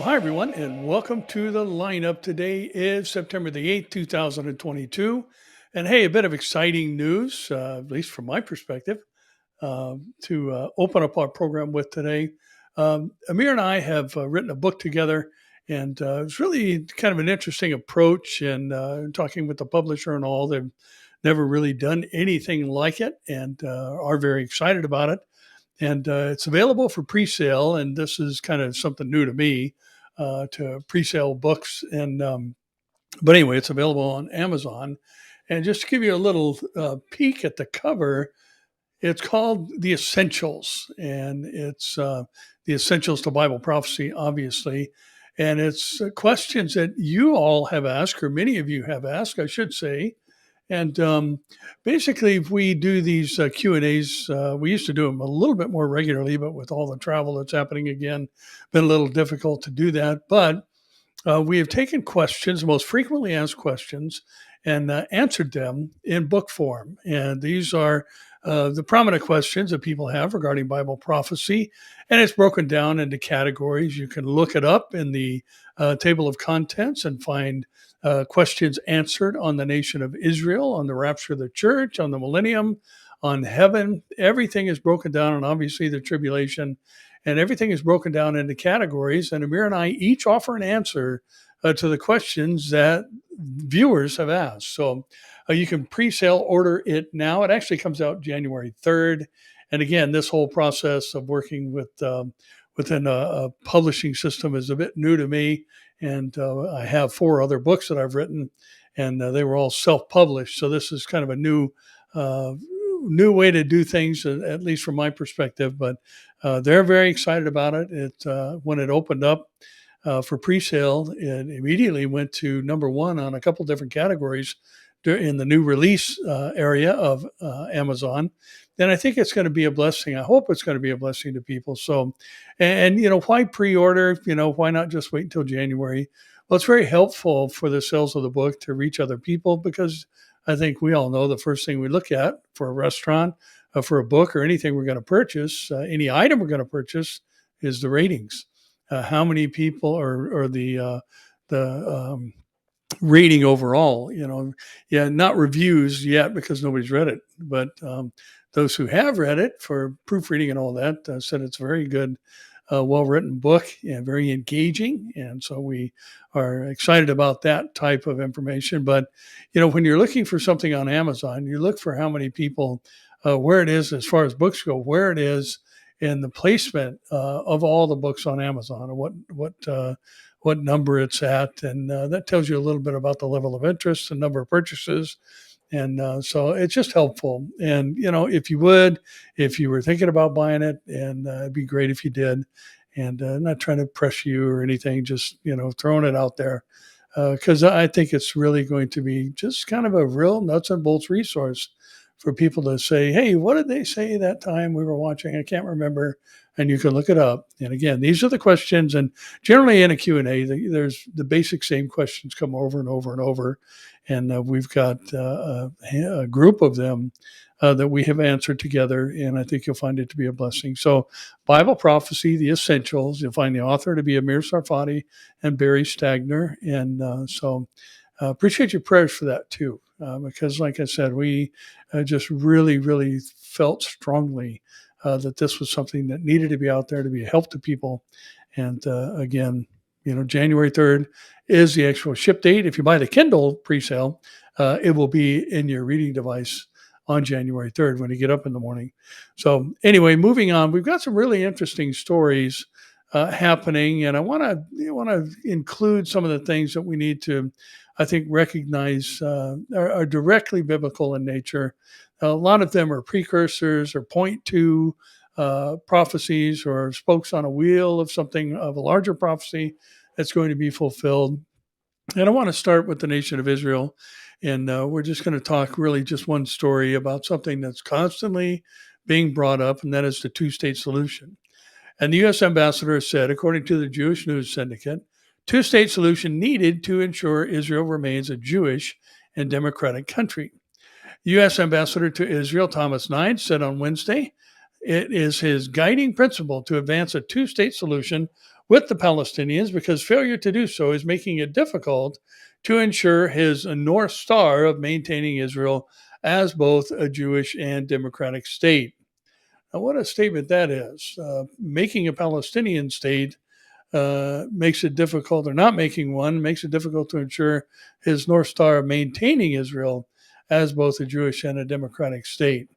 Hi, everyone, and welcome to the lineup. Today is September the 8th, 2022. And hey, a bit of exciting news, at least from my perspective, to open up our program with today. Amir and I have written a book together, and it's really kind of an interesting approach. And talking with the publisher and all, they've never really done anything like it and are very excited about it. And it's available for pre-sale, and this is kind of something new to me, to pre-sale books. And but anyway, it's available on Amazon. And just to give you a little peek at the cover, it's called The Essentials, and it's the essentials to Bible prophecy, obviously. And it's questions that you all have asked, or many of you have asked, I should say. And basically, if we do these Q and A's, we used to do them a little bit more regularly, but with all the travel that's happening again, been a little difficult to do that. But we have taken questions, most frequently asked questions, and answered them in book form. And these are the prominent questions that people have regarding Bible prophecy. And it's broken down into categories. You can look it up in the table of contents and find questions answered on the nation of Israel, on the rapture of the church, on the millennium, on heaven. Everything is broken down, and obviously the tribulation. And everything is broken down into categories. And Amir and I each offer an answer to the questions that viewers have asked. So you can pre-sale order it now. It actually comes out January 3rd. And again, this whole process of working within a publishing system is a bit new to me. And I have 4 other books that I've written, and they were all self-published. So this is kind of a new way to do things, at least from my perspective. But they're very excited about it. When it opened up for pre-sale, it immediately went to number 1 on a couple different categories in the new release area of Amazon. And I think it's going to be a blessing. I hope it's going to be a blessing to people. So, and why pre-order? Why not just wait until January? Well, it's very helpful for the sales of the book to reach other people, because I think we all know the first thing we look at for a restaurant, for a book, or anything we're going to purchase, any item we're going to purchase, is the ratings. How many people, or the rating overall? Not reviews yet, because nobody's read it, but those who have read it for proofreading and all that said it's a very good, well-written book and very engaging. And so we are excited about that type of information. But, when you're looking for something on Amazon, you look for how many people, where it is as far as books go, where it is in the placement of all the books on Amazon, and what number it's at. And that tells you a little bit about the level of interest and number of purchases. And so it's just helpful. And, if you were thinking about buying it, and it'd be great if you did. And not trying to press you or anything, just, throwing it out there. Because I think it's really going to be just kind of a real nuts and bolts resource for people to say, hey, what did they say that time we were watching? I can't remember. And you can look it up. And again, these are the questions. And generally in a Q&A, there's the basic same questions come over and over and over. And we've got a group of them that we have answered together. And I think you'll find it to be a blessing. So Bible Prophecy, The Essentials, you'll find the author to be Amir Sarfati and Barry Stagner. And so appreciate your prayers for that too. Because like I said, we just really, really felt strongly that this was something that needed to be out there to be a help to people. And again, January 3rd is the actual ship date. If you buy the Kindle pre-sale, it will be in your reading device on January 3rd when you get up in the morning. So anyway, moving on, we've got some really interesting stories happening, and I want to include some of the things that we need to, I think, recognize are directly biblical in nature. A lot of them are precursors or point to prophecies or spokes on a wheel of something of a larger prophecy that's going to be fulfilled. And I want to start with the nation of Israel. And we're just going to talk really just one story about something that's constantly being brought up, and that is the two-state solution. And the U.S. ambassador said, according to the Jewish News Syndicate, two-state solution needed to ensure Israel remains a Jewish and democratic country. The U.S. ambassador to Israel, Thomas Nine, said on Wednesday, it is his guiding principle to advance a two-state solution with the Palestinians because failure to do so is making it difficult to ensure his North Star of maintaining Israel as both a Jewish and democratic state. Now, what a statement that is. Making a Palestinian state makes it difficult, or not making one, makes it difficult to ensure his North Star of maintaining Israel as both a Jewish and a democratic state.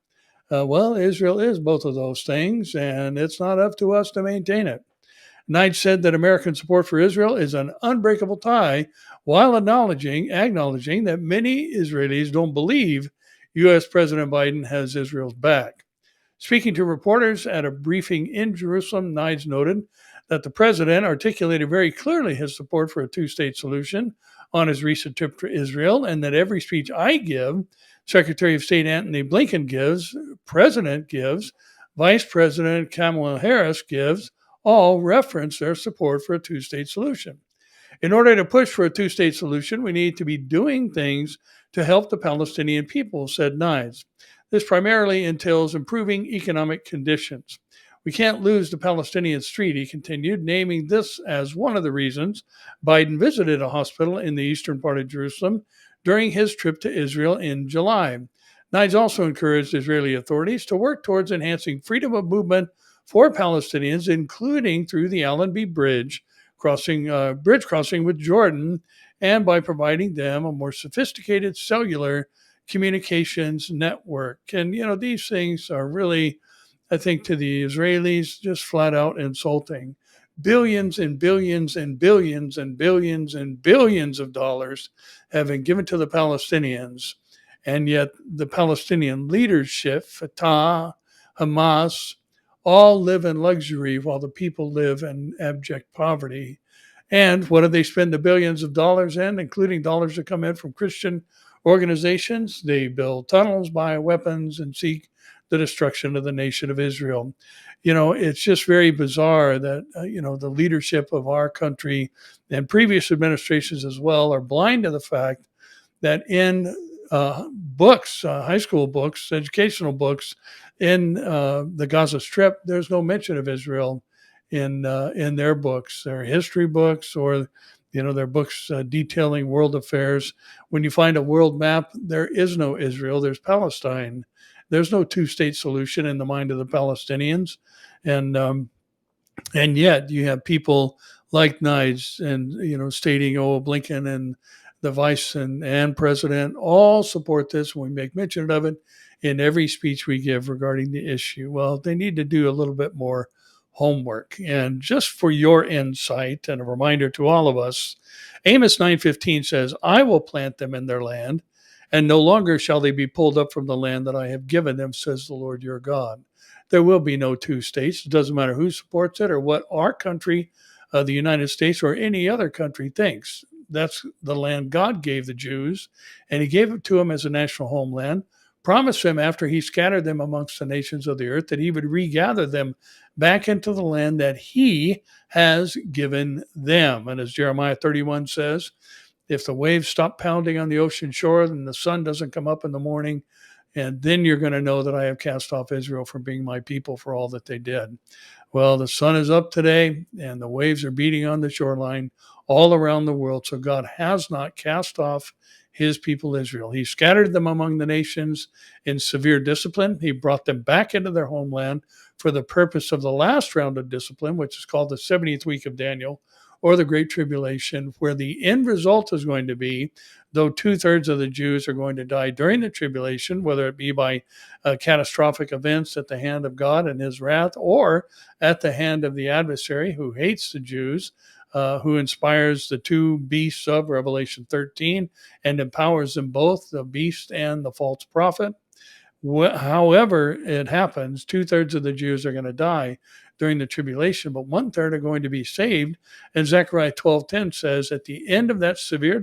Well, Israel is both of those things, and it's not up to us to maintain it. Knight said that American support for Israel is an unbreakable tie, while acknowledging that many Israelis don't believe U.S. President Biden has Israel's back. Speaking to reporters at a briefing in Jerusalem, Nides noted that the president articulated very clearly his support for a two-state solution on his recent trip to Israel, and that every speech I give, Secretary of State Antony Blinken gives, President gives, Vice President Kamala Harris gives, all reference their support for a two-state solution. In order to push for a two-state solution, we need to be doing things to help the Palestinian people, said Nides. This primarily entails improving economic conditions. We can't lose the Palestinian street, he continued, naming this as one of the reasons Biden visited a hospital in the eastern part of Jerusalem during his trip to Israel in July. Nides also encouraged Israeli authorities to work towards enhancing freedom of movement for Palestinians, including through the Allenby bridge crossing with Jordan, and by providing them a more sophisticated cellular communications network. And, these things are really, I think, to the Israelis, just flat out insulting. Billions and billions and billions and billions and billions of dollars have been given to the Palestinians. And yet the Palestinian leadership, Fatah, Hamas, all live in luxury while the people live in abject poverty. And what do they spend the billions of dollars in, including dollars that come in from Christian organizations? They build tunnels, buy weapons, and seek the destruction of the nation of Israel. It's just very bizarre that, the leadership of our country and previous administrations as well are blind to the fact that in books, high school books, educational books in the Gaza Strip, there's no mention of Israel in their books, their history books, or their books detailing world affairs. When you find a world map, there is no Israel. There's Palestine. There's no two-state solution in the mind of the Palestinians, and yet you have people like Nides and stating, Blinken and the vice and president all support this. We make mention of it in every speech we give regarding the issue. Well, they need to do a little bit more homework. And just for your insight and a reminder to all of us, Amos 9:15 says, I will plant them in their land, and no longer shall they be pulled up from the land that I have given them, says the Lord your God. There will be no two states. It doesn't matter who supports it or what our country, the United States, or any other country thinks. That's the land God gave the Jews, and he gave it to them as a national homeland, promised them after he scattered them amongst the nations of the earth that he would regather them back into the land that he has given them. And as Jeremiah 31 says, if the waves stop pounding on the ocean shore and the sun doesn't come up in the morning, and then you're going to know that I have cast off Israel from being my people for all that they did. Well, the sun is up today, and the waves are beating on the shoreline all around the world. So God has not cast off his people Israel. He scattered them among the nations in severe discipline. He brought them back into their homeland for the purpose of the last round of discipline, which is called the 70th week of Daniel, or the Great Tribulation, where the end result is going to be, though 2/3 of the Jews are going to die during the tribulation, whether it be by catastrophic events at the hand of God and his wrath, or at the hand of the adversary who hates the Jews, who inspires the two beasts of Revelation 13 and empowers them both, the beast and the false prophet. However it happens, 2/3 of the Jews are going to die during the tribulation, but 1/3 are going to be saved. And Zechariah 12:10 says, at the end of that severe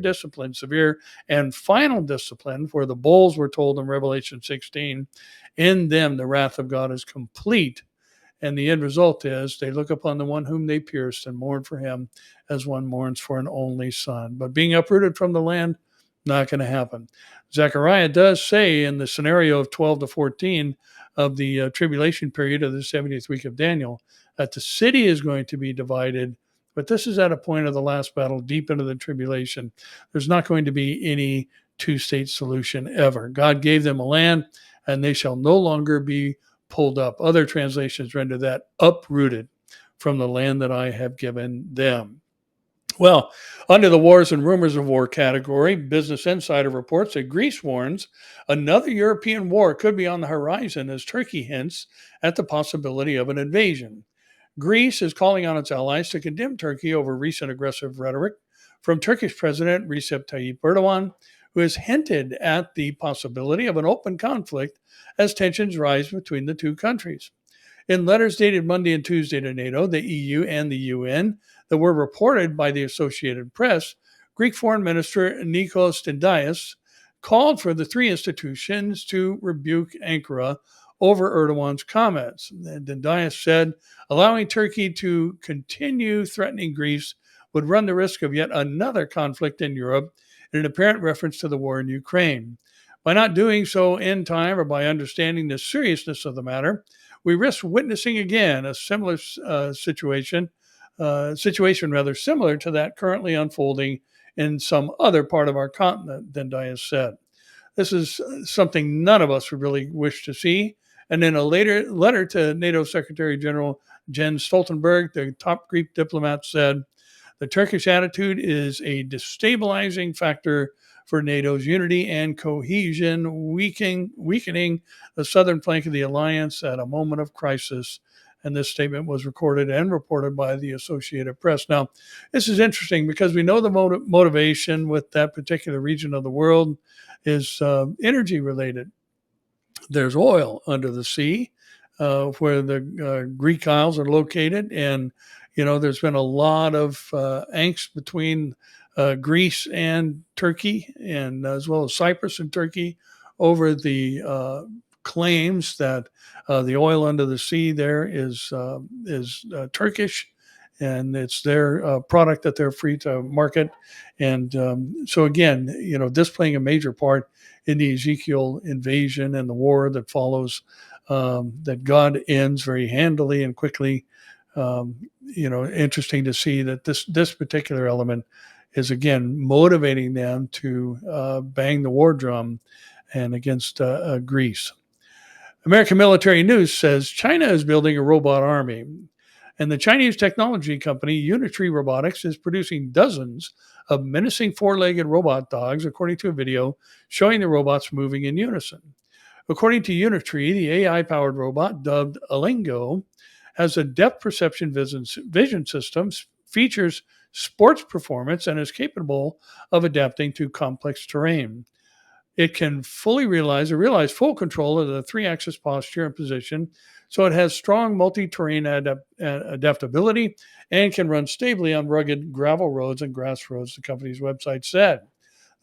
and final discipline, where the bowls were told in Revelation 16, in them the wrath of God is complete. And the end result is they look upon the one whom they pierced and mourn for him as one mourns for an only son. But being uprooted from the land, not going to happen. Zechariah does say in the scenario of 12 to 14 of the tribulation period of the 70th week of Daniel that the city is going to be divided But this is at a point of the last battle, deep into the tribulation. There's not going to be any two-state solution ever. God gave them a land, and they shall no longer be pulled up. Other translations render that uprooted from the land that I have given them. Well, under the wars and rumors of war category, Business Insider reports that Greece warns another European war could be on the horizon as Turkey hints at the possibility of an invasion. Greece is calling on its allies to condemn Turkey over recent aggressive rhetoric from Turkish President Recep Tayyip Erdogan, who has hinted at the possibility of an open conflict as tensions rise between the two countries. In letters dated Monday and Tuesday to NATO, the EU, and the UN that were reported by the Associated Press, Greek Foreign Minister Nikos Dendias called for the three institutions to rebuke Ankara over Erdogan's comments. Dendias said allowing Turkey to continue threatening Greece would run the risk of yet another conflict in Europe, in an apparent reference to the war in Ukraine. By not doing so in time or by understanding the seriousness of the matter, we risk witnessing again a similar situation rather similar to that currently unfolding in some other part of our continent, Dendias said. This is something none of us would really wish to see. And in a later letter to NATO Secretary General Jens Stoltenberg, the top Greek diplomat said, the Turkish attitude is a destabilizing factor for NATO's unity and cohesion, weakening the southern flank of the alliance at a moment of crisis. And this statement was recorded and reported by the Associated Press. Now, this is interesting because we know the motivation with that particular region of the world is energy related. There's oil under the sea where the Greek Isles are located. And, there's been a lot of angst between Greece and Turkey, and as well as Cyprus and Turkey, over the claims that the oil under the sea there is Turkish, and it's their product that they're free to market. And so again, this playing a major part in the Ezekiel invasion and the war that follows, that God ends very handily and quickly. Interesting to see that this particular element is again motivating them to bang the war drum and against Greece. American Military News says China is building a robot army, and the Chinese technology company Unitree Robotics is producing dozens of menacing four-legged robot dogs, according to a video showing the robots moving in unison. According to Unitree, the AI-powered robot, dubbed Alingo, has a depth perception vision system, features sports performance, and is capable of adapting to complex terrain. It can realize full control of the three-axis posture and position, so it has strong multi-terrain adaptability and can run stably on rugged gravel roads and grass roads, the company's website said.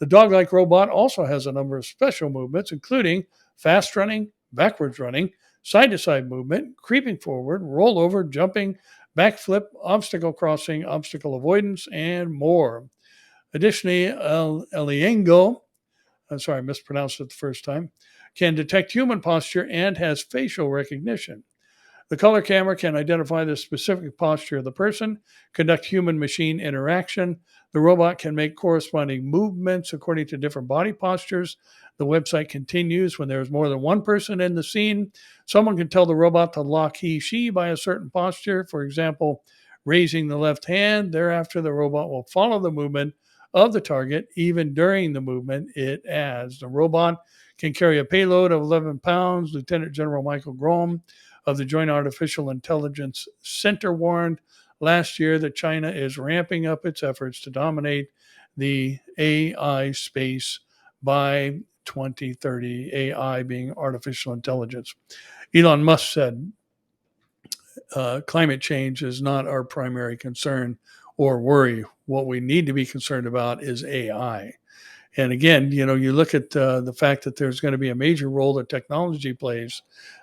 The dog-like robot also has a number of special movements, including fast running, backwards running, side-to-side movement, creeping forward, rollover, jumping, backflip, obstacle crossing, obstacle avoidance, and more. Additionally, Aliengo, I'm sorry, I mispronounced it the first time, can detect human posture and has facial recognition. The color camera can identify the specific posture of the person, conduct human-machine interaction. The robot can make corresponding movements according to different body postures. The website continues, when there is more than one person in the scene, someone can tell the robot to lock he/she by a certain posture, for example, raising the left hand. Thereafter, the robot will follow the movement of the target, even during the movement it adds. The robot can carry a payload of 11 pounds. Lieutenant General Michael Grom of the Joint Artificial Intelligence Center warned last year that China is ramping up its efforts to dominate the AI space by 2030, AI being artificial intelligence. Elon Musk said, climate change is not our primary concern or worry. What we need to be concerned about is AI. And again, you look at the fact that there's going to be a major role that technology plays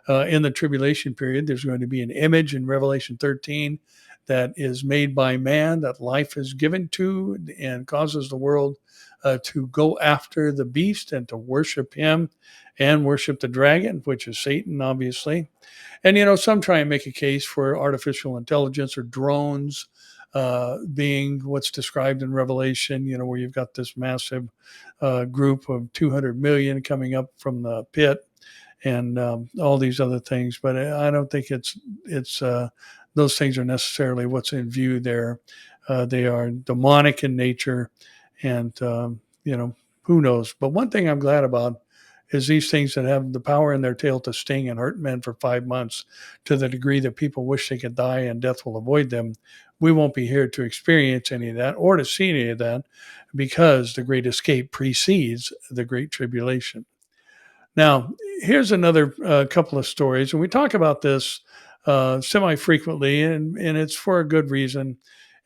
in the tribulation period. There's going to be an image in Revelation 13 that is made by man, that life is given to, and causes the world to go after the beast and to worship him and worship the dragon, which is Satan, obviously. And, some try and make a case for artificial intelligence or drones being what's described in Revelation, where you've got this massive group of 200 million coming up from the pit, and all these other things. But I don't think it's those things are necessarily what's in view there. They are demonic in nature, and who knows. But one thing I'm glad about is these things that have the power in their tail to sting and hurt men for 5 months to the degree that people wish they could die and death will avoid them. We won't be here to experience any of that or to see any of that, because the great escape precedes the great tribulation. Now, here's another couple of stories, and we talk about this semi frequently, and it's for a good reason.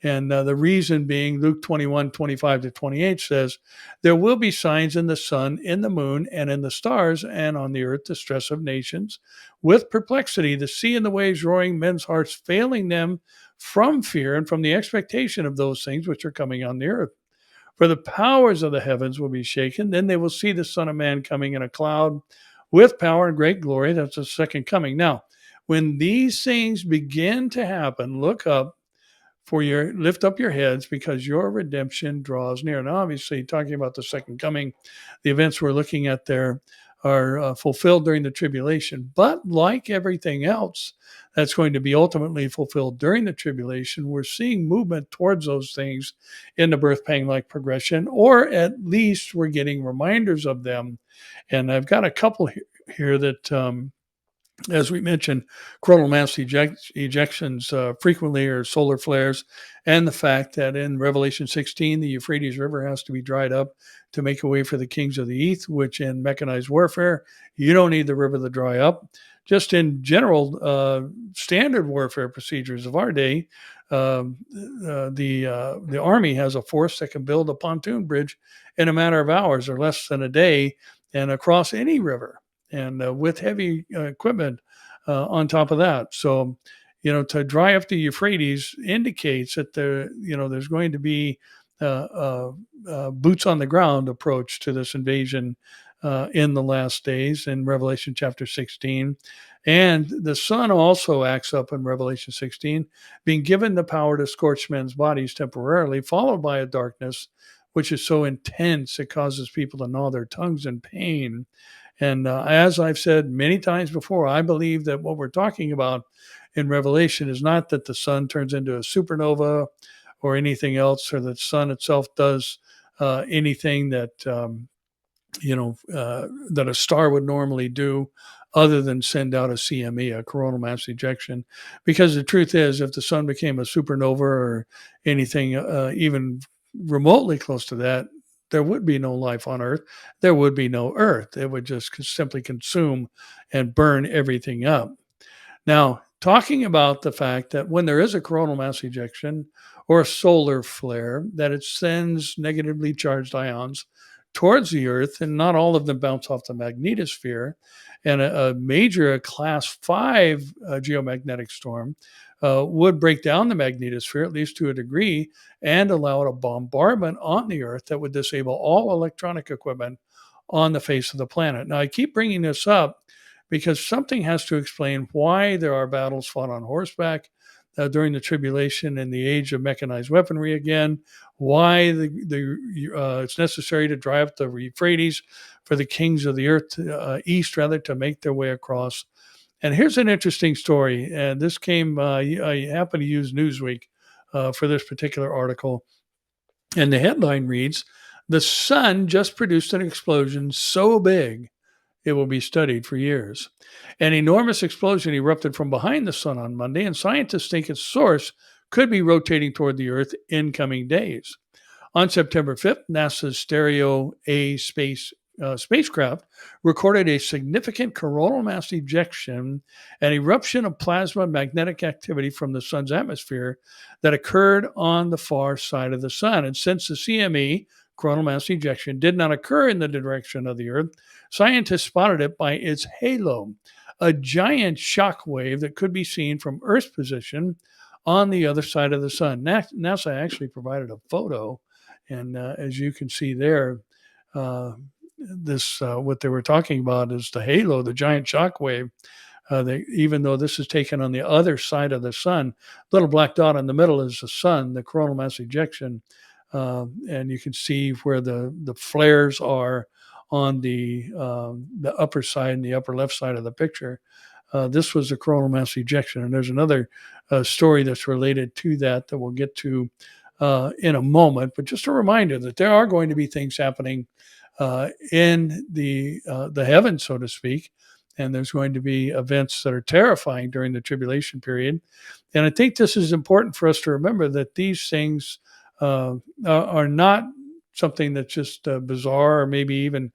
And the reason being, Luke 21:25-28 says, "There will be signs in the sun, in the moon, and in the stars, and on the earth distress of nations, with perplexity, the sea and the waves roaring, men's hearts failing them from fear and from the expectation of those things which are coming on the earth. For the powers of the heavens will be shaken. Then they will see the Son of Man coming in a cloud with power and great glory." That's the second coming. Now, when these things begin to happen, look up, lift up your heads, because your redemption draws near. And obviously, talking about the second coming, the events we're looking at there are fulfilled during the tribulation. But like everything else that's going to be ultimately fulfilled during the tribulation, we're seeing movement towards those things in the birth pang like progression, or at least we're getting reminders of them. And I've got a couple here that as we mentioned, coronal mass ejections frequently are solar flares, and the fact that in Revelation 16, the Euphrates River has to be dried up to make a way for the kings of the east, which in mechanized warfare, you don't need the river to dry up. Just in general standard warfare procedures of our day, the Army has a force that can build a pontoon bridge in a matter of hours or less than a day and across any river, and with heavy equipment on top of that. So, to dry up the Euphrates indicates that there's going to be boots on the ground approach to this invasion in the last days in Revelation chapter 16. And the sun also acts up in Revelation 16, being given the power to scorch men's bodies temporarily, followed by a darkness which is so intense it causes people to gnaw their tongues in pain. And as I've said many times before, I believe that what we're talking about in Revelation is not that the sun turns into a supernova or anything else, or that the sun itself does anything that that a star would normally do, other than send out a CME, a coronal mass ejection. Because the truth is, if the sun became a supernova or anything even remotely close to that, there would be no life on Earth. There would be no Earth. It would just simply consume and burn everything up. Now, talking about the fact that when there is a coronal mass ejection or a solar flare, that it sends negatively charged ions towards the Earth, and not all of them bounce off the magnetosphere. And a major class 5 geomagnetic storm would break down the magnetosphere, at least to a degree, and allow a bombardment on the Earth that would disable all electronic equipment on the face of the planet. Now, I keep bringing this up because something has to explain why there are battles fought on horseback during the tribulation and the age of mechanized weaponry again, why it's necessary to drive up the Euphrates for the kings of the earth, east rather, to make their way across. And here's an interesting story. And this came, I happen to use Newsweek for this particular article. And the headline reads, "The sun just produced an explosion so big it will be studied for years." An enormous explosion erupted from behind the sun on Monday, and scientists think its source could be rotating toward the Earth in coming days. On September 5th, NASA's Stereo A spacecraft recorded a significant coronal mass ejection, an eruption of plasma magnetic activity from the sun's atmosphere that occurred on the far side of the sun. And since the CME, coronal mass ejection, did not occur in the direction of the Earth, scientists spotted it by its halo, a giant shock wave that could be seen from Earth's position on the other side of the sun. NASA actually provided a photo, and as you can see there, what they were talking about is the halo, the giant shock wave Even though this is taken on the other side of the sun, little black dot in the middle is the sun, the coronal mass ejection, and you can see where the flares are on the upper side and the upper left side of the picture. This was a coronal mass ejection, and there's another story that's related to that we'll get to in a moment. But just a reminder that there are going to be things happening in the heavens, so to speak, and there's going to be events that are terrifying during the tribulation period. And I think this is important for us to remember that these things are not something that's just bizarre or maybe even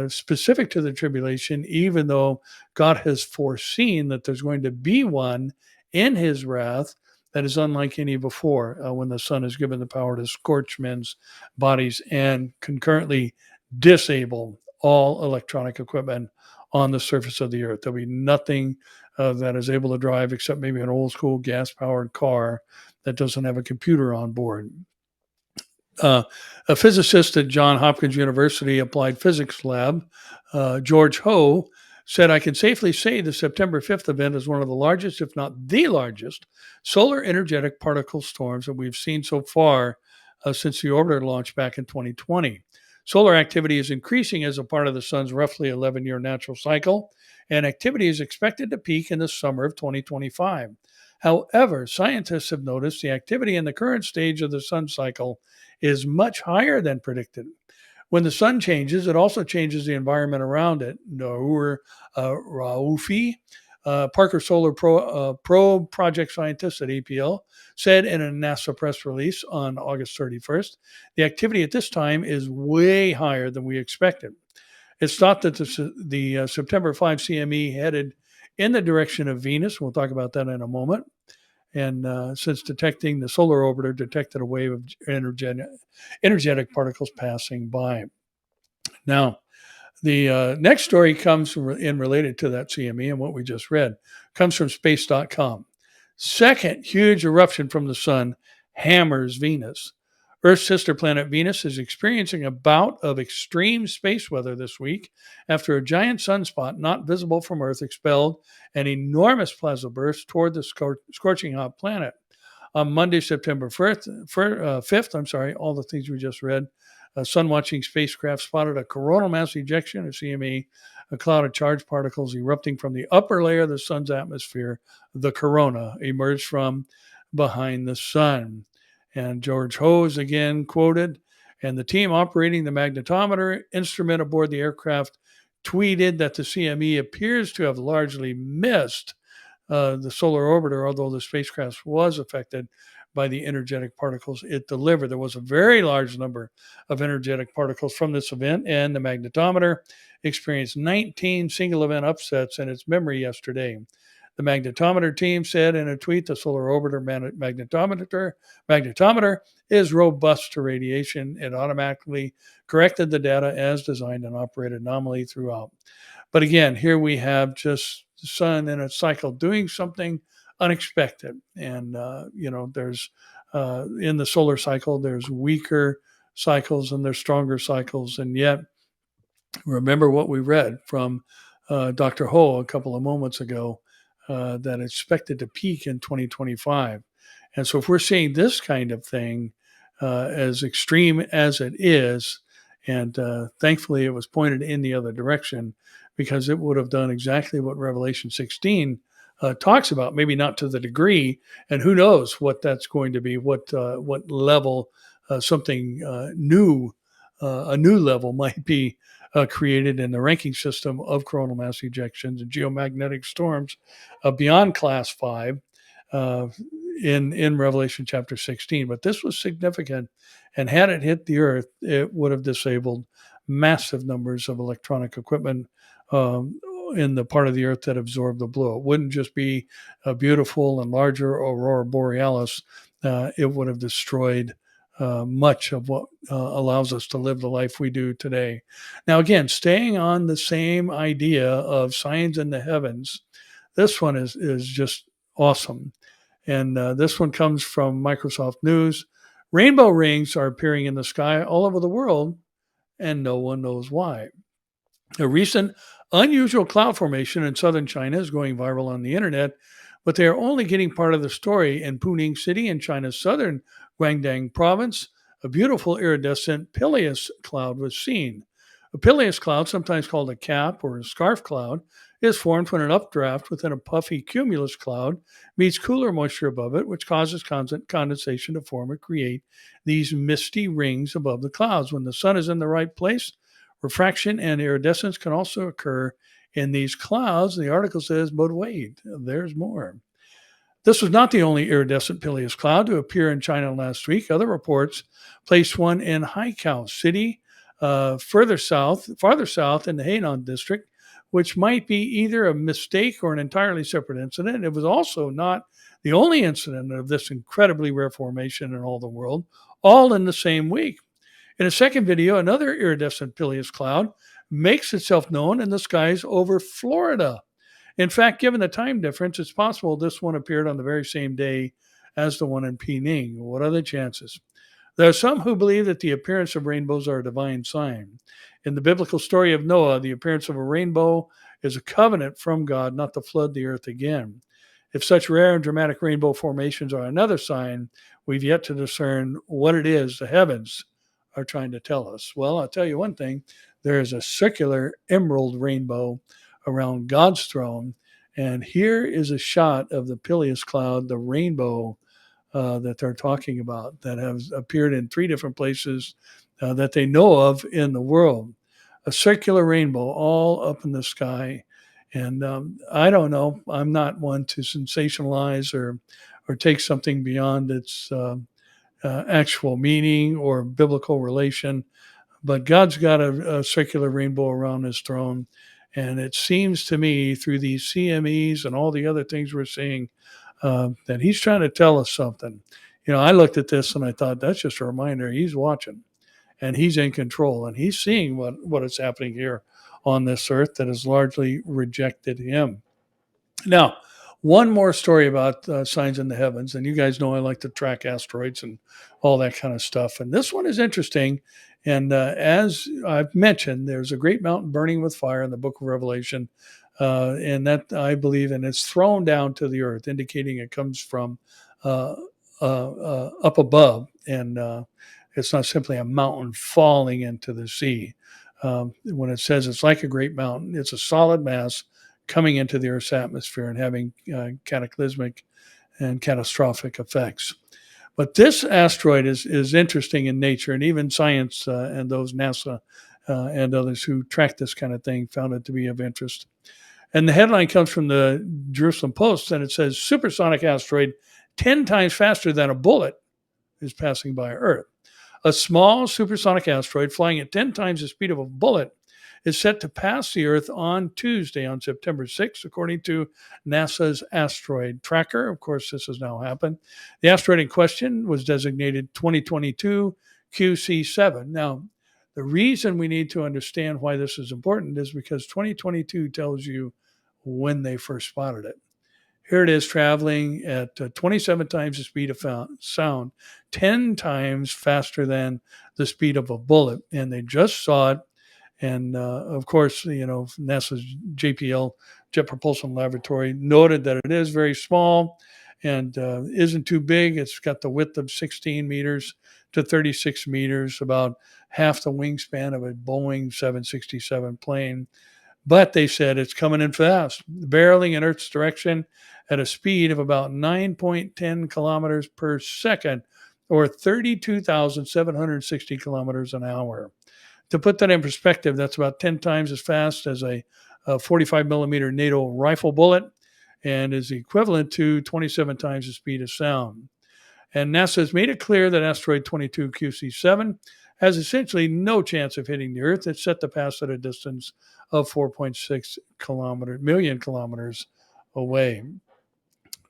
specific to the tribulation, even though God has foreseen that there's going to be one in his wrath that is unlike any before, when the Son is given the power to scorch men's bodies and concurrently disable all electronic equipment on the surface of the earth. There'll be nothing that is able to drive except maybe an old school gas powered car that doesn't have a computer on board. A physicist at Johns Hopkins University Applied Physics Lab, George Ho, said, "I can safely say the September 5th event is one of the largest, if not the largest, solar energetic particle storms that we've seen so far since the orbiter launched back in 2020. Solar activity is increasing as a part of the sun's roughly 11-year natural cycle, and activity is expected to peak in the summer of 2025. However, scientists have noticed the activity in the current stage of the sun cycle is much higher than predicted. When the sun changes, it also changes the environment around it." Noor Raufi, Parker Solar Probe project scientist at APL, said in a NASA press release on August 31st, "The activity at this time is way higher than we expected. It's thought that the September 5 CME headed in the direction of Venus." We'll talk about that in a moment. And since detecting the solar orbiter detected a wave of energetic particles passing by. Now, the next story comes in related to that CME and what we just read, comes from space.com. Second huge eruption from the sun hammers Venus. Earth's sister planet Venus is experiencing a bout of extreme space weather this week after a giant sunspot not visible from Earth expelled an enormous plasma burst toward the scorching hot planet. On Monday, September 5th, all the things we just read, a sun-watching spacecraft spotted a coronal mass ejection, a CME, a cloud of charged particles erupting from the upper layer of the sun's atmosphere. The corona emerged from behind the sun. And George Ho is again quoted, and the team operating the magnetometer instrument aboard the aircraft tweeted that the CME appears to have largely missed the solar orbiter, although the spacecraft was affected by the energetic particles it delivered. There was a very large number of energetic particles from this event, and the magnetometer experienced 19 single event upsets in its memory yesterday. The magnetometer team said in a tweet, the solar orbiter magnetometer is robust to radiation. It automatically corrected the data as designed and operated nominally throughout. But again, here we have just the sun in its cycle doing something unexpected. And, there's in the solar cycle, there's weaker cycles and there's stronger cycles. And yet, remember what we read from Dr. Ho a couple of moments ago, that expected to peak in 2025. And so if we're seeing this kind of thing, as extreme as it is, and thankfully it was pointed in the other direction, because it would have done exactly what Revelation 16 talks about, maybe not to the degree, and who knows what that's going to be, what level something new, a new level might be created in the ranking system of coronal mass ejections and geomagnetic storms beyond class 5 in Revelation chapter 16. But this was significant, and had it hit the earth, it would have disabled massive numbers of electronic equipment in the part of the earth that absorbed the blow. It wouldn't just be a beautiful and larger aurora borealis. It would have destroyed much of what allows us to live the life we do today. Now, again, staying on the same idea of signs in the heavens, this one is just awesome. And this one comes from Microsoft News. Rainbow rings are appearing in the sky all over the world, and no one knows why. A recent unusual cloud formation in southern China is going viral on the internet, but they are only getting part of the story. In Puning City in China's southern Guangdong province, a beautiful iridescent pileus cloud was seen. A pileus cloud, sometimes called a cap or a scarf cloud, is formed when an updraft within a puffy cumulus cloud meets cooler moisture above it, which causes condensation to form and create these misty rings above the clouds. When the sun is in the right place, refraction and iridescence can also occur in these clouds. The article says, but wait, there's more. This was not the only iridescent pileus cloud to appear in China last week. Other reports placed one in Haikou City, farther south in the Hainan district, which might be either a mistake or an entirely separate incident. It was also not the only incident of this incredibly rare formation in all the world, all in the same week. In a second video, another iridescent pileus cloud makes itself known in the skies over Florida. In fact, given the time difference, it's possible this one appeared on the very same day as the one in Pening. What are the chances? There are some who believe that the appearance of rainbows are a divine sign. In the biblical story of Noah, the appearance of a rainbow is a covenant from God not to flood the earth again. If such rare and dramatic rainbow formations are another sign, we've yet to discern what it is the heavens are trying to tell us. Well, I'll tell you one thing, there is a circular emerald rainbow around God's throne. And here is a shot of the pileus cloud, the rainbow that they're talking about, that has appeared in 3 different places that they know of in the world. A circular rainbow all up in the sky. And I don't know, I'm not one to sensationalize or take something beyond its actual meaning or biblical relation. But God's got a circular rainbow around his throne. And it seems to me through these CMEs and all the other things we're seeing that he's trying to tell us something. You know, I looked at this and I thought, that's just a reminder he's watching and he's in control and he's seeing what is happening here on this earth that has largely rejected him. Now, one more story about signs in the heavens. And you guys know I like to track asteroids and all that kind of stuff. And this one is interesting. And as I've mentioned, there's a great mountain burning with fire in the book of Revelation. And that I believe, and it's thrown down to the earth, indicating it comes from uh, up above. And it's not simply a mountain falling into the sea. When it says it's like a great mountain, it's a solid mass coming into the Earth's atmosphere and having cataclysmic and catastrophic effects. But this asteroid is interesting in nature, and even science and those NASA and others who track this kind of thing found it to be of interest. And the headline comes from the Jerusalem Post, and it says, supersonic asteroid 10 times faster than a bullet is passing by Earth. A small supersonic asteroid flying at 10 times the speed of a bullet is set to pass the Earth on Tuesday, on September 6th, according to NASA's asteroid tracker. Of course, this has now happened. The asteroid in question was designated 2022 QC7. Now, the reason we need to understand why this is important is because 2022 tells you when they first spotted it. Here it is traveling at 27 times the speed of sound, 10 times faster than the speed of a bullet. And they just saw it. And of course, you know, NASA's JPL, Jet Propulsion Laboratory, noted that it is very small and isn't too big. It's got the width of 16 meters to 36 meters, about half the wingspan of a Boeing 767 plane. But they said it's coming in fast, barreling in Earth's direction at a speed of about 9.10 kilometers per second, or 32,760 kilometers an hour. To put that in perspective, that's about 10 times as fast as a 45 millimeter NATO rifle bullet and is equivalent to 27 times the speed of sound. And NASA has made it clear that asteroid 22 QC7 has essentially no chance of hitting the Earth. It's set to pass at a distance of 4.6 million kilometers away.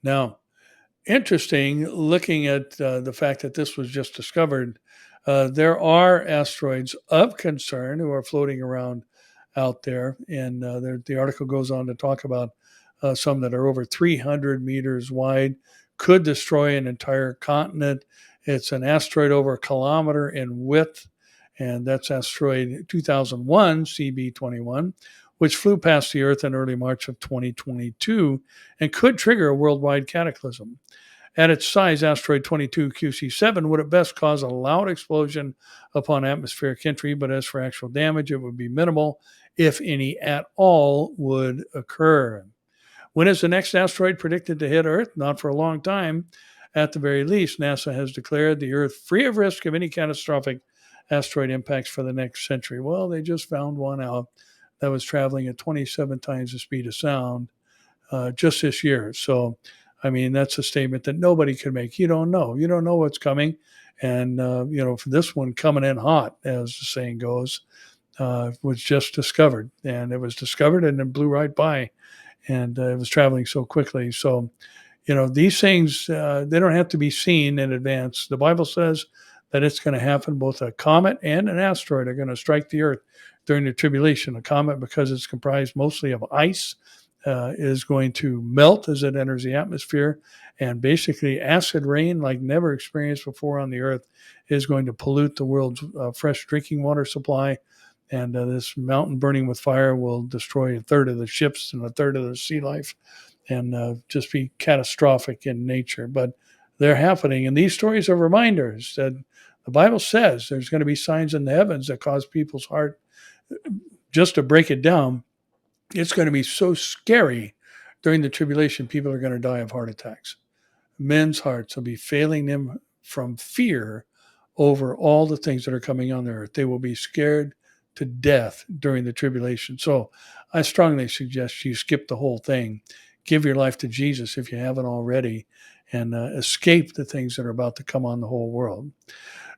Now, interesting, looking at the fact that this was just discovered, there are asteroids of concern who are floating around out there. And the article goes on to talk about some that are over 300 meters wide, could destroy an entire continent. It's an asteroid over a kilometer in width. and that's asteroid 2001 CB21, which flew past the Earth in early March of 2022 and could trigger a worldwide cataclysm. At its size, asteroid 22 QC7 would at best cause a loud explosion upon atmospheric entry, but as for actual damage, it would be minimal, if any at all, would occur. When is the next asteroid predicted to hit Earth? Not for a long time. At the very least, NASA has declared the Earth free of risk of any catastrophic asteroid impacts for the next century. Well, they just found one out that was traveling at 27 times the speed of sound just this year. So, I mean, that's a statement that nobody could make. You don't know. You don't know what's coming. And, for this one coming in hot, as the saying goes, was just discovered. And it was discovered and then blew right by. And it was traveling so quickly. So, these things, they don't have to be seen in advance. The Bible says that it's going to happen. Both a comet and an asteroid are going to strike the Earth during the tribulation. A comet, because it's comprised mostly of ice, is going to melt as it enters the atmosphere, and basically acid rain like never experienced before on the Earth is going to pollute the world's fresh drinking water supply. And this mountain burning with fire will destroy a third of the ships and a third of the sea life, and just be catastrophic in nature. But they're happening, and these stories are reminders that the Bible says there's going to be signs in the heavens that cause people's heart. Just to break it down, it's going to be so scary during the tribulation, people are going to die of heart attacks. Men's hearts will be failing them from fear over all the things that are coming on the earth. They will be scared to death during the tribulation. So I strongly suggest you skip the whole thing. Give your life to Jesus if you haven't already, and escape the things that are about to come on the whole world.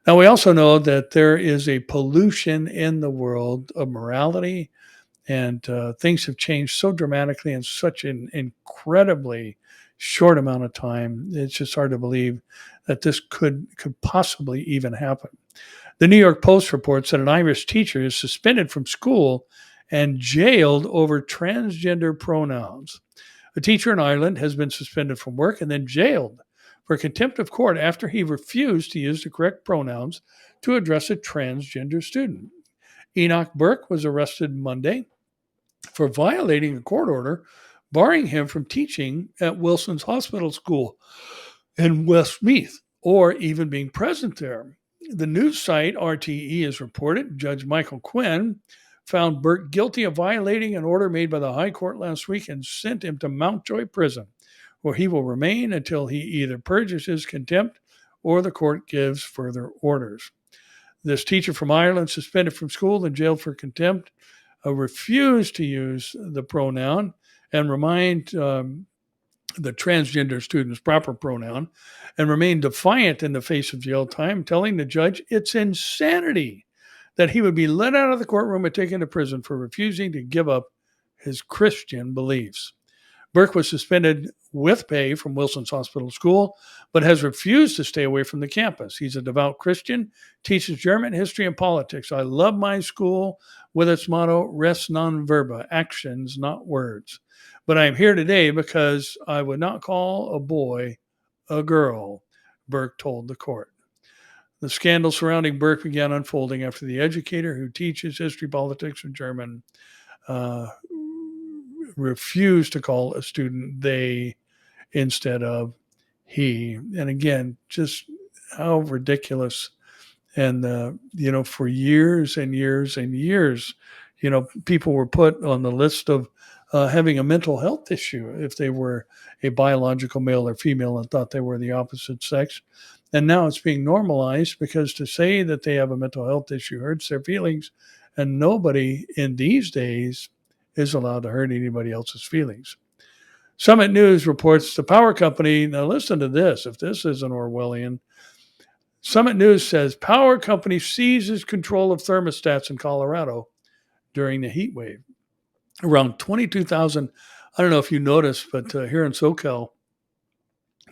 Now, we also know that there is a pollution in the world of morality, and things have changed so dramatically in such an incredibly short amount of time. It's just hard to believe that this could possibly even happen. The New York Post reports that an Irish teacher is suspended from school and jailed over transgender pronouns. A teacher in Ireland has been suspended from work and then jailed for contempt of court after he refused to use the correct pronouns to address a transgender student. Enoch Burke was arrested Monday for violating a court order barring him from teaching at Wilson's Hospital School in Westmeath or even being present there. The news site RTE has reported Judge Michael Quinn found Burke guilty of violating an order made by the High Court last week and sent him to Mountjoy Prison, where he will remain until he either purges his contempt or the court gives further orders. This teacher from Ireland, suspended from school and jailed for contempt, refused to use the pronoun and remind the transgender student's proper pronoun, and remained defiant in the face of jail time, telling the judge it's insanity that he would be let out of the courtroom and taken to prison for refusing to give up his Christian beliefs. Burke was suspended with pay from Wilson's Hospital School, but has refused to stay away from the campus. He's a devout Christian, teaches German history and politics. I love my school with its motto, res non verba, actions, not words. But I am here today because I would not call a boy a girl, Burke told the court. The scandal surrounding Burke began unfolding after the educator who teaches history, politics, and German refused to call a student they instead of he. And again, just how ridiculous. And, for years and years and years, people were put on the list of having a mental health issue if they were a biological male or female and thought they were the opposite sex. And now it's being normalized because to say that they have a mental health issue hurts their feelings, and nobody in these days is allowed to hurt anybody else's feelings. Summit News reports the power company, now listen to this, if this isn't Orwellian. Summit News says power company seizes control of thermostats in Colorado during the heat wave. Around 22,000, I don't know if you noticed, but here in SoCal,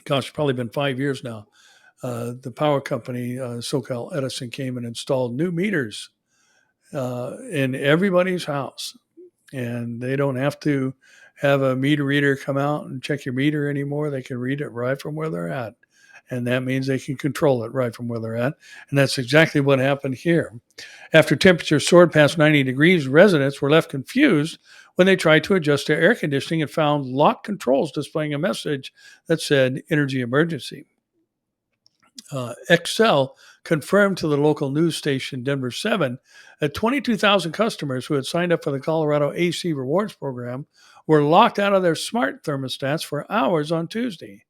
gosh, it's probably been 5 years now, the power company, SoCal Edison, came and installed new meters in everybody's house. And they don't have to have a meter reader come out and check your meter anymore. They can read it right from where they're at. and that means they can control it right from where they're at. And that's exactly what happened here. After temperatures soared past 90 degrees, residents were left confused when they tried to adjust their air conditioning and found locked controls displaying a message that said energy emergency. Excel confirmed to the local news station Denver 7 that 22,000 customers who had signed up for the Colorado AC Rewards program were locked out of their smart thermostats for hours on Tuesday.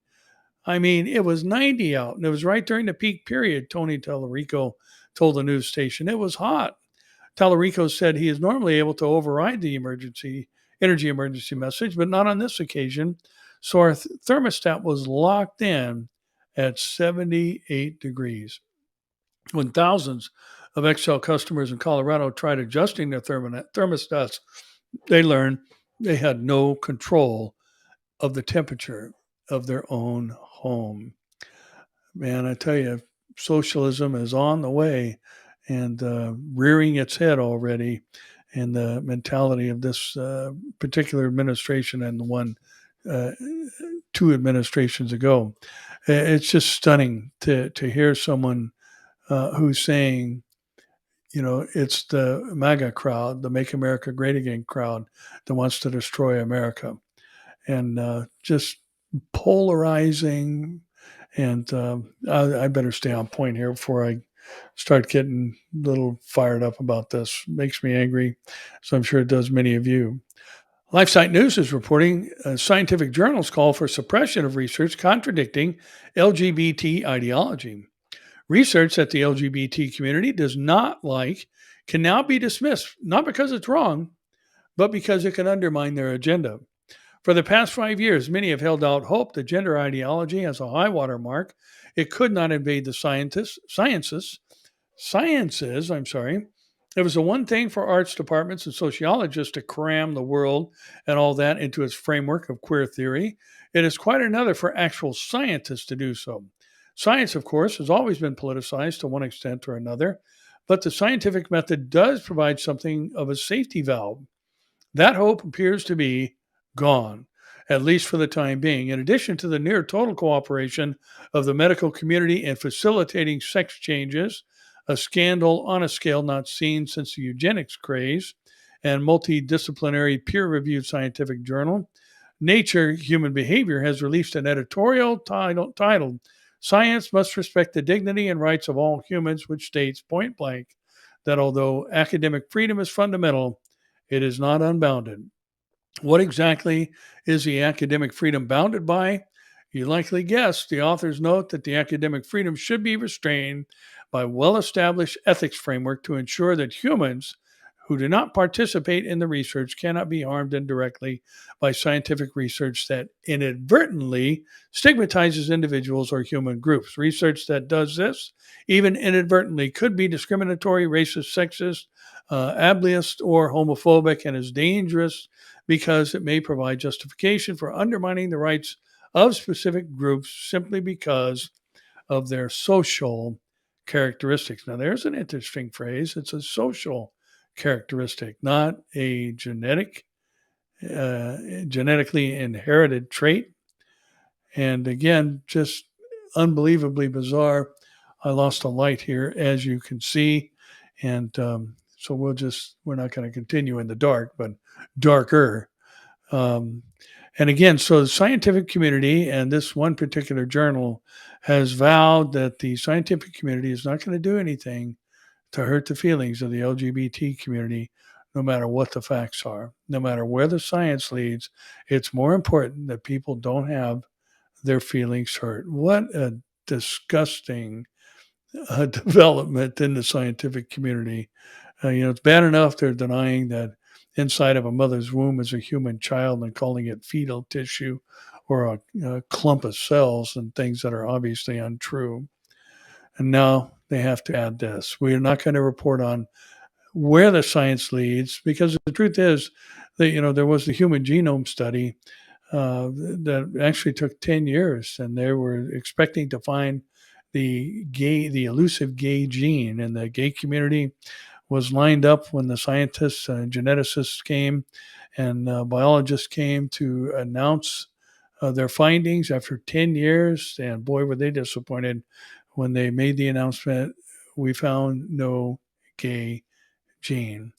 I mean, it was 90 out, and it was right during the peak period, Tony Tallarico told the news station. It was hot. Tallarico said he is normally able to override the energy emergency message, but not on this occasion. So our thermostat was locked in at 78 degrees. When thousands of Excel customers in Colorado tried adjusting their thermostats, they learned they had no control of the temperature of their own home. Man, I tell you, socialism is on the way and rearing its head already. And the mentality of this particular administration and the one uh, 2 administrations ago. It's just stunning to hear someone who's saying, it's the MAGA crowd, the Make America Great Again crowd that wants to destroy America. And just polarizing. And I better stay on point here before I start getting a little fired up about this. It makes me angry, so I'm sure it does many of you. LifeSite News is reporting scientific journals call for suppression of research contradicting LGBT ideology. Research that the LGBT community does not like can now be dismissed, not because it's wrong, but because it can undermine their agenda. For the past 5 years, many have held out hope that gender ideology has a high water mark. It could not invade the sciences. It was the one thing for arts departments and sociologists to cram the world and all that into its framework of queer theory. It is quite another for actual scientists to do so. Science, of course, has always been politicized to one extent or another, but the scientific method does provide something of a safety valve. That hope appears to be gone, at least for the time being. In addition to the near total cooperation of the medical community in facilitating sex changes, a scandal on a scale not seen since the eugenics craze, and multidisciplinary peer-reviewed scientific journal, Nature Human Behavior has released an editorial titled Science Must Respect the Dignity and Rights of All Humans, which states point blank that although academic freedom is fundamental, it is not unbounded. What exactly is the academic freedom bounded by? You likely guessed. The authors note that the academic freedom should be restrained by well-established ethics framework to ensure that humans who do not participate in the research cannot be harmed indirectly by scientific research that inadvertently stigmatizes individuals or human groups. Research that does this, even inadvertently, could be discriminatory, racist, sexist, ableist, or homophobic, and is dangerous because it may provide justification for undermining the rights of specific groups simply because of their social characteristics. Now, there's an interesting phrase. It's a social characteristic, not a genetically inherited trait. And again, just unbelievably bizarre. I lost a light here, as you can see. And so we're not going to continue in the dark, but darker. And again, so the scientific community and this one particular journal has vowed that the scientific community is not going to do anything to hurt the feelings of the LGBT community, no matter what the facts are, no matter where the science leads. It's more important that people don't have their feelings hurt. What a disgusting development in the scientific community. It's bad enough they're denying that inside of a mother's womb is a human child and calling it fetal tissue or a clump of cells and things that are obviously untrue. And now they have to add this. We are not going to report on where the science leads because the truth is that, there was the human genome study that actually took 10 years, and they were expecting to find the elusive gay gene, and the gay community was lined up when the scientists and geneticists came and biologists came to announce their findings after 10 years. And boy, were they disappointed when they made the announcement, we found no gay gene.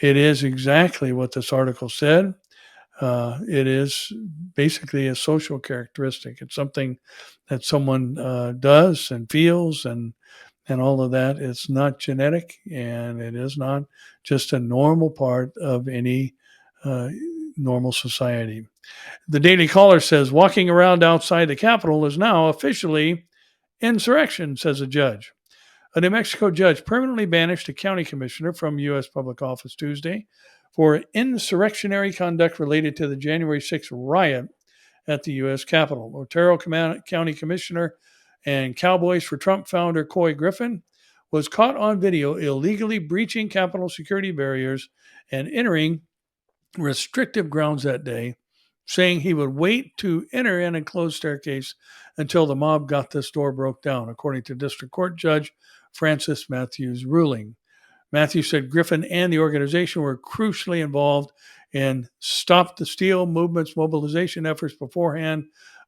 It is exactly what this article said. It is basically a social characteristic. It's something that someone does and feels and all of that. It's not genetic, and it is not just a normal part of any uh, normal society. The Daily Caller says walking around outside the Capitol is now officially insurrection, says a judge. A New Mexico judge permanently banished a county commissioner from U.S. public office Tuesday for insurrectionary conduct related to the January 6th riot at the U.S. Capitol. Otero County Commissioner and Cowboys for Trump founder Coy Griffin was caught on video illegally breaching Capitol security barriers and entering restrictive grounds that day, saying he would wait to enter an enclosed staircase until the mob got this door broke down, according to District Court Judge Francis Matthews' ruling. Matthews said Griffin and the organization were crucially involved in Stop the Steal movement's mobilization efforts beforehand,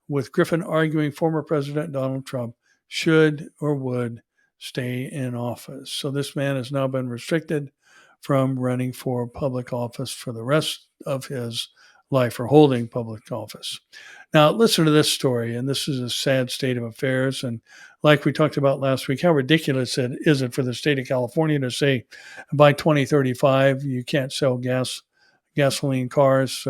with Griffin arguing former President Donald Trump should or would stay in office. So this man has now been restricted from running for public office for the rest of his life, or holding public office. Now, listen to this story, and this is a sad state of affairs. And like we talked about last week, how ridiculous is it for the state of California to say by 2035 you can't sell gasoline cars,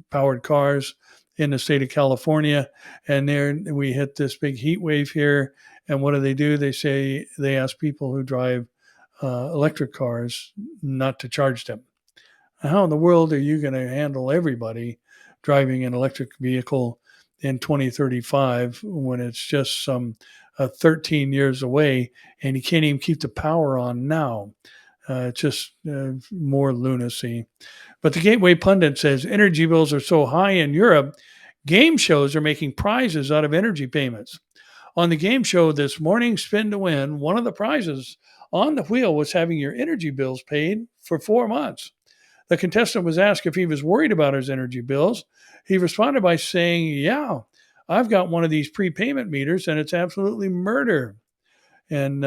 powered cars in the state of California. And there we hit this big heat wave here. And what do? They say they ask people who drive electric cars not to charge them. How in the world are you going to handle everybody driving an electric vehicle in 2035 when it's just some 13 years away and you can't even keep the power on now? Just more lunacy. But the Gateway Pundit says energy bills are so high in Europe, game shows are making prizes out of energy payments. On the game show this morning, Spin to Win, one of the prizes on the wheel was having your energy bills paid for 4 months. The contestant was asked if he was worried about his energy bills. He responded by saying, yeah, I've got one of these prepayment meters and it's absolutely murder. And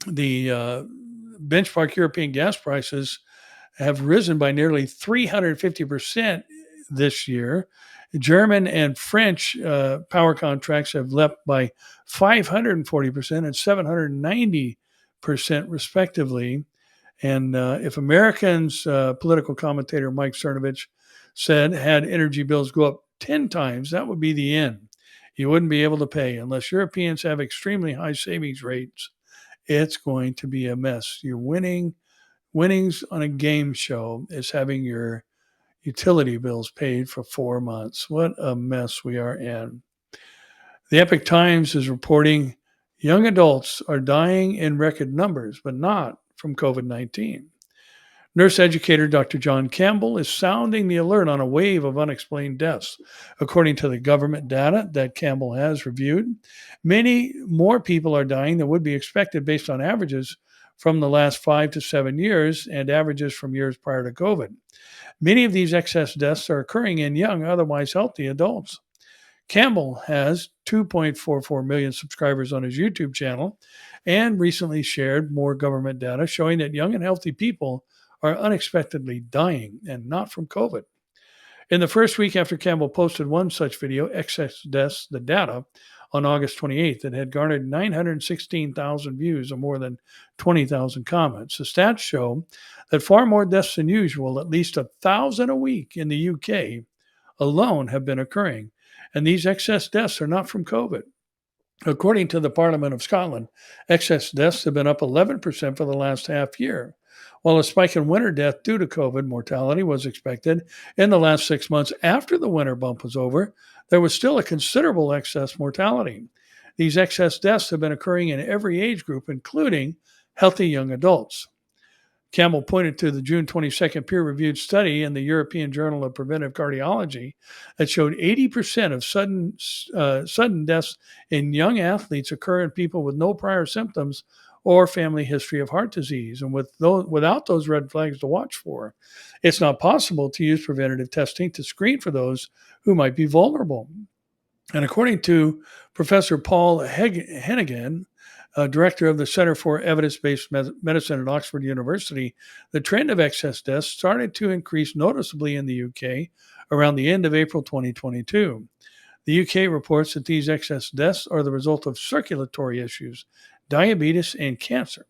the benchmark European gas prices have risen by nearly 350% this year. German and French power contracts have leapt by 540% and 790% respectively. And if Americans, political commentator Mike Cernovich said, had energy bills go up 10 times, that would be the end. You wouldn't be able to pay unless Europeans have extremely high savings rates. It's going to be a mess. Your winnings on a game show is having your utility bills paid for 4 months. What a mess we are in. The Epoch Times is reporting young adults are dying in record numbers, but not from COVID-19. Nurse educator Dr. John Campbell is sounding the alert on a wave of unexplained deaths. According to the government data that Campbell has reviewed, many more people are dying than would be expected based on averages from the last 5 to 7 years and averages from years prior to COVID. Many of these excess deaths are occurring in young, otherwise healthy adults. Campbell has 2.44 million subscribers on his YouTube channel and recently shared more government data showing that young and healthy people are unexpectedly dying and not from COVID. In the first week after Campbell posted one such video, Excess Deaths, the Data, on August 28th, it had garnered 916,000 views and more than 20,000 comments. The stats show that far more deaths than usual, at least 1,000 a week in the UK alone, have been occurring. And these excess deaths are not from COVID. According to the Parliament of Scotland, excess deaths have been up 11% for the last half year. While a spike in winter death due to COVID mortality was expected in the last 6 months after the winter bump was over, there was still a considerable excess mortality. These excess deaths have been occurring in every age group, including healthy young adults. Campbell pointed to the June 22nd peer-reviewed study in the European Journal of Preventive Cardiology that showed 80% of sudden deaths in young athletes occur in people with no prior symptoms or family history of heart disease. And without those red flags to watch for, it's not possible to use preventative testing to screen for those who might be vulnerable. And according to Professor Paul Hennigan, director of the Center for Evidence-Based Medicine at Oxford University, the trend of excess deaths started to increase noticeably in the UK around the end of April 2022. The UK reports that these excess deaths are the result of circulatory issues, diabetes, and cancer.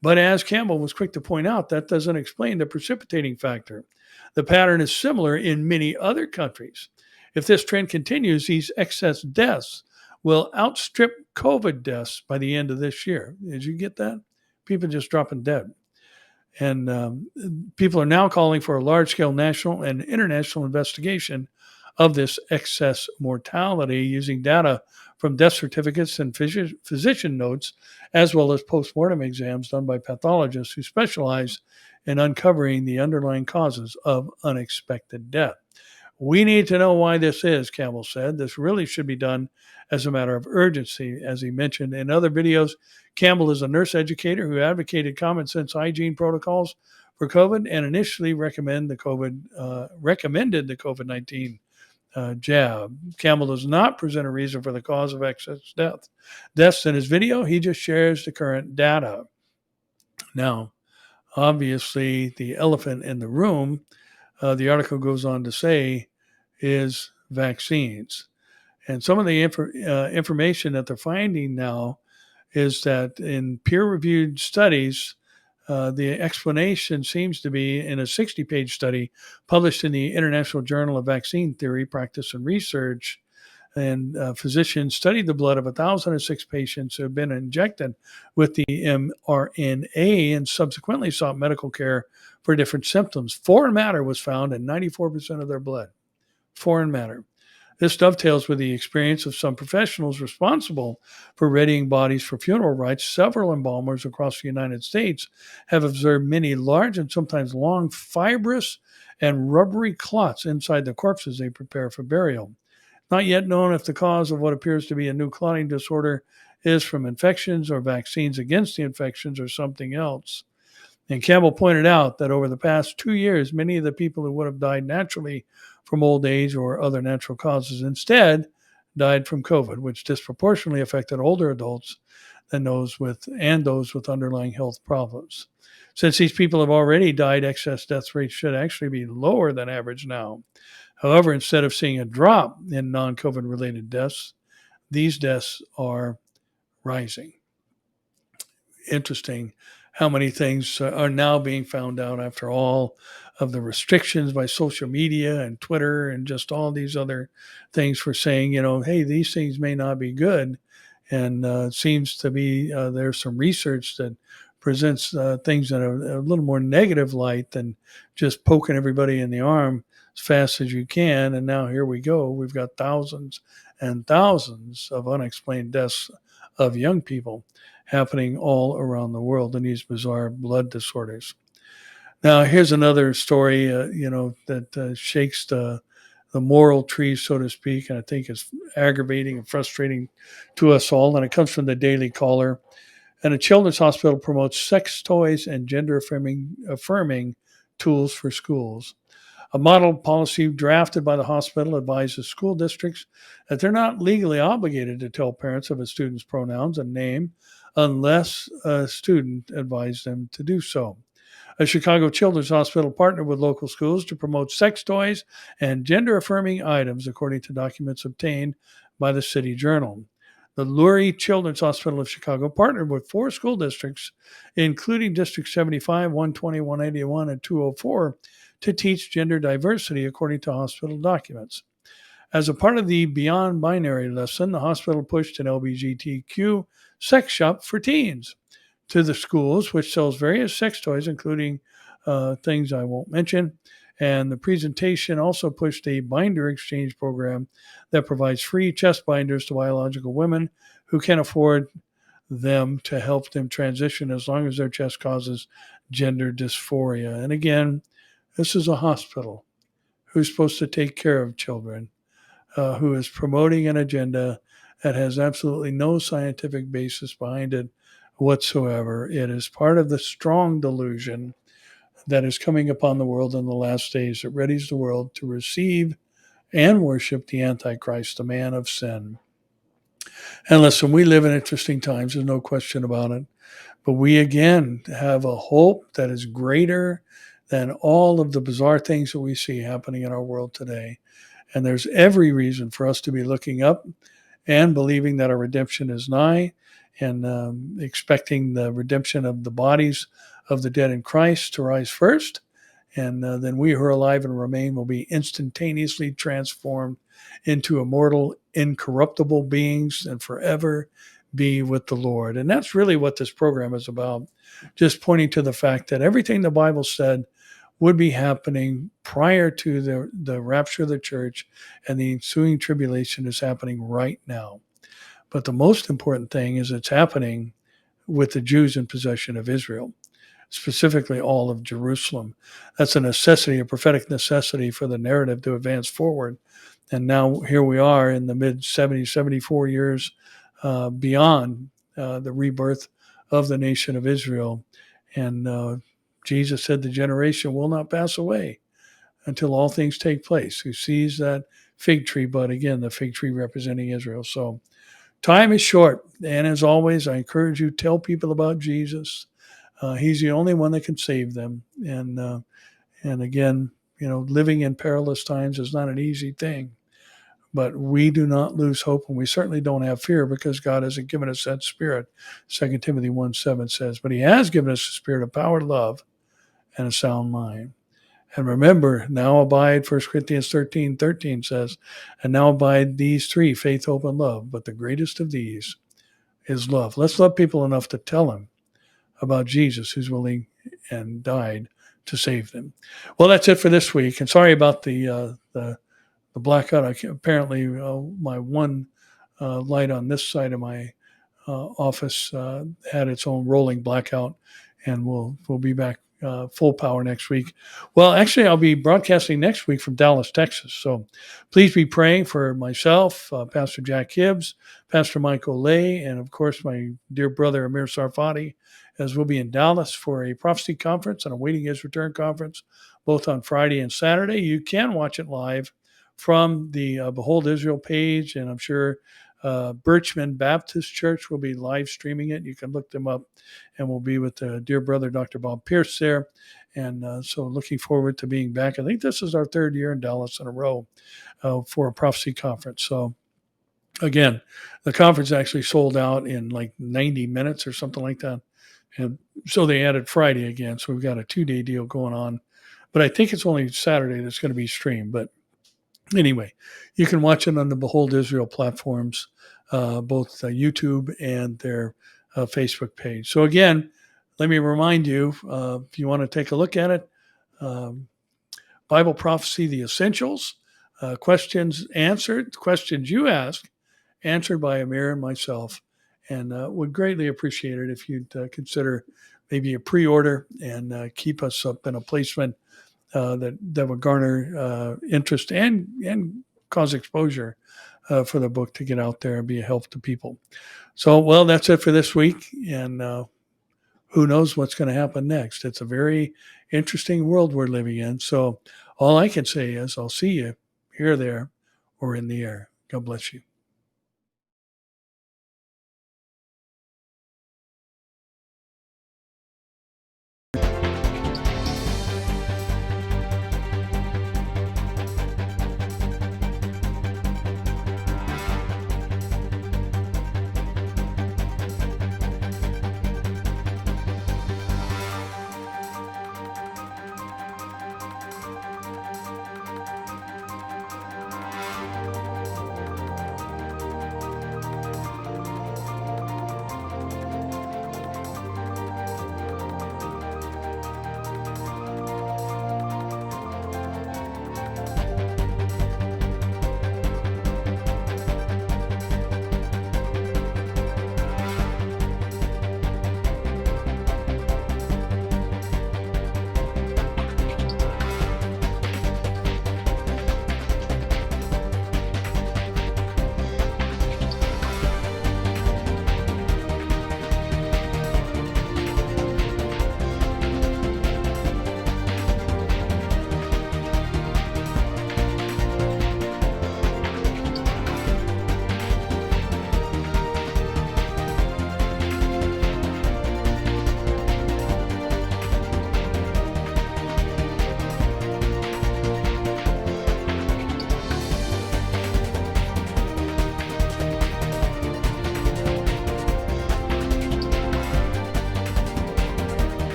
But as Campbell was quick to point out, that doesn't explain the precipitating factor. The pattern is similar in many other countries. If this trend continues, these excess deaths will outstrip COVID deaths by the end of this year. Did you get that? People just dropping dead. And people are now calling for a large-scale national and international investigation of this excess mortality using data from death certificates and physician notes, as well as postmortem exams done by pathologists who specialize in uncovering the underlying causes of unexpected death. We need to know why this is, Campbell said. This really should be done as a matter of urgency. As he mentioned in other videos, Campbell is a nurse educator who advocated common sense hygiene protocols for COVID and initially recommended the COVID-19 jab. Campbell does not present a reason for the cause of excess deaths in his video. He just shares the current data. Now, obviously, the elephant in the room, the article goes on to say, is vaccines. And some of the information that they're finding now is that in peer-reviewed studies, the explanation seems to be in a 60-page study published in the International Journal of Vaccine Theory, Practice, and Research. And physicians studied the blood of 1,006 patients who have been injected with the mRNA and subsequently sought medical care for different symptoms. Foreign matter was found in 94% of their blood. Foreign matter. This dovetails with the experience of some professionals responsible for readying bodies for funeral rites. Several embalmers across the United States have observed many large and sometimes long fibrous and rubbery clots inside the corpses they prepare for burial. Not yet known if the cause of what appears to be a new clotting disorder is from infections or vaccines against the infections or something else. And Campbell pointed out that over the past 2 years, many of the people who would have died naturally from old age or other natural causes instead died from COVID, which disproportionately affected older adults than those with underlying health problems. Since these people have already died, excess death rates should actually be lower than average now. However, instead of seeing a drop in non-COVID related deaths, these deaths are rising. Interesting how many things are now being found out after all of the restrictions by social media and Twitter and just all these other things for saying, hey, these things may not be good. And it seems to be there's some research that presents things in a little more negative light than just poking everybody in the arm as fast as you can. And now here we go. We've got thousands and thousands of unexplained deaths of young people happening all around the world in these bizarre blood disorders. Now, here's another story, that shakes the moral tree, so to speak, and I think is aggravating and frustrating to us all. And it comes from the Daily Caller. And a children's hospital promotes sex toys and gender-affirming tools for schools. A model policy drafted by the hospital advises school districts that they're not legally obligated to tell parents of a student's pronouns and name unless a student advised them to do so. A Chicago Children's Hospital partnered with local schools to promote sex toys and gender-affirming items, according to documents obtained by the City Journal. The Lurie Children's Hospital of Chicago partnered with 4 school districts, including District 75, 120, 181, and 204, to teach gender diversity, according to hospital documents. As a part of the Beyond Binary lesson, the hospital pushed an LGBTQ sex shop for teens to the schools, which sells various sex toys, including things I won't mention. And the presentation also pushed a binder exchange program that provides free chest binders to biological women who can afford them to help them transition as long as their chest causes gender dysphoria. And again, this is a hospital who's supposed to take care of children, who is promoting an agenda that has absolutely no scientific basis behind it whatsoever. It is part of the strong delusion that is coming upon the world in the last days that readies the world to receive and worship the Antichrist, the man of sin. And listen, we live in interesting times, there's no question about it. But we again have a hope that is greater than all of the bizarre things that we see happening in our world today. And there's every reason for us to be looking up and believing that our redemption is nigh, and expecting the redemption of the bodies of the dead in Christ to rise first. And then we who are alive and remain will be instantaneously transformed into immortal, incorruptible beings and forever be with the Lord. And that's really what this program is about, just pointing to the fact that everything the Bible said would be happening prior to the rapture of the church and the ensuing tribulation is happening right now. But the most important thing is it's happening with the Jews in possession of Israel, specifically all of Jerusalem. That's a necessity, a prophetic necessity for the narrative to advance forward. And now here we are in the mid-70s, 74 years beyond the rebirth of the nation of Israel. And Jesus said the generation will not pass away until all things take place. Who sees that fig tree, but again, the fig tree representing Israel. So time is short. And as always, I encourage you, tell people about Jesus. He's the only one that can save them. And again, living in perilous times is not an easy thing. But we do not lose hope, and we certainly don't have fear because God hasn't given us that spirit. 2 Timothy 1:7 says, but he has given us a spirit of power, love, and a sound mind. And remember, now abide, 1 Corinthians 13:13 says, and now abide these three, faith, hope, and love. But the greatest of these is love. Let's love people enough to tell them about Jesus, who's willing and died to save them. Well, that's it for this week. And sorry about the blackout. Apparently, my one light on this side of my office had its own rolling blackout, and we'll be back full power next week. Well, actually, I'll be broadcasting next week from Dallas, Texas. So please be praying for myself, Pastor Jack Hibbs, Pastor Michael Lay, and of course, my dear brother Amir Sarfati, as we'll be in Dallas for a prophecy conference and a Waiting His Return conference, both on Friday and Saturday. You can watch it live from the Behold Israel page, and I'm sure Birchman Baptist Church will be live streaming it. You can look them up, and we'll be with dear brother Dr. Bob Pierce there. And so looking forward to being back. I think this is our third year in Dallas in a row for a prophecy conference. So again, the conference actually sold out in like 90 minutes or something like that. And so they added Friday again. So we've got a 2-day deal going on. But I think it's only Saturday that's going to be streamed. But anyway, you can watch it on the Behold Israel platforms, both YouTube and their Facebook page. So again, let me remind you, if you want to take a look at it, Bible Prophecy, The Essentials, questions answered, questions you ask, answered by Amir and myself, and would greatly appreciate it if you'd consider maybe a pre-order and keep us up in a placement that would garner interest and cause exposure for the book to get out there and be a help to people. So, well, that's it for this week. And who knows what's going to happen next. It's a very interesting world we're living in. So all I can say is I'll see you here, there, or in the air. God bless you.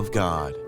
of God.